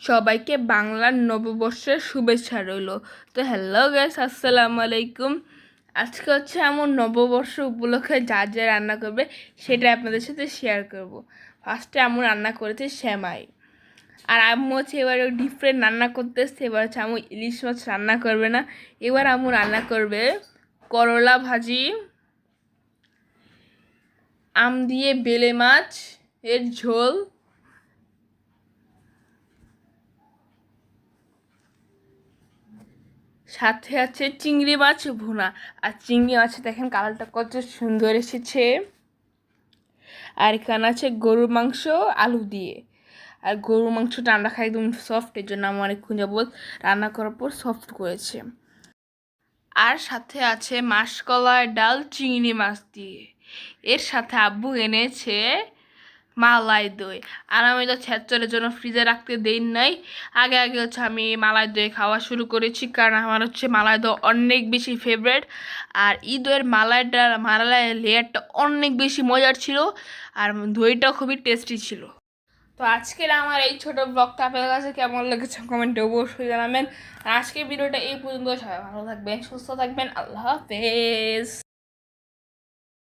সবাইকে বাংলার নববর্ষের শুভেচ্ছা রইল। তো হ্যালো গাইস, আসসালামু আলাইকুম। আজকে হচ্ছে আমার নববর্ষ উপলক্ষে যা যা রান্না করবে সেটা আপনাদের সাথে শেয়ার করব। ফার্স্টে আম্মু রান্না করেছে সেমাই, আর আম্মু হচ্ছে এবারে ডিফারেন্ট রান্না করতেছে। এবার হচ্ছে আম্মু ইলিশ মাছ রান্না করবে না, এবার আম্মু রান্না করবে করলা ভাজি, আম দিয়ে বেলে মাছ এর ঝোল, সাথে আছে চিংড়ি মাছ ভুনা। আর চিংড়ি মাছে দেখেন কালারটা কত সুন্দর এসেছে। আর এখানে আছে গরুর মাংস আলু দিয়ে। আর গরুর মাংসটা আমরা খাই একদম সফট, এর জন্য আমার অনেকক্ষণ যাবত রান্না করার পর সফট করেছে। আর সাথে আছে মাসকলাইয়ের ডাল চিংড়ি মাছ দিয়ে। এর সাথে আব্বু এনেছে মালাই দই। আর আমি তো ছেচরের জন্য ফ্রিজে রাখতে দেই নাই, আগে আগে হচ্ছে আমি মালাই দই খাওয়া শুরু করেছি, কারণ আমার হচ্ছে মালাই দই অনেক বেশি ফেভারেট। আর এই দইয়ের মালাইয়ের লেয়ারটা অনেক বেশি মজার ছিল, আর দইটাও খুবই টেস্টি ছিল। তো আজকের আমার এই ছোট ব্লগটা আপনাদের কাছে কেমন লেগেছে কমেন্টে অবশ্যই জানাবেন। আর আজকের ভিডিওটা এই পর্যন্ত। সবাই ভালো থাকবেন, সুস্থ থাকবেন, আল্লাহ হাফেজ।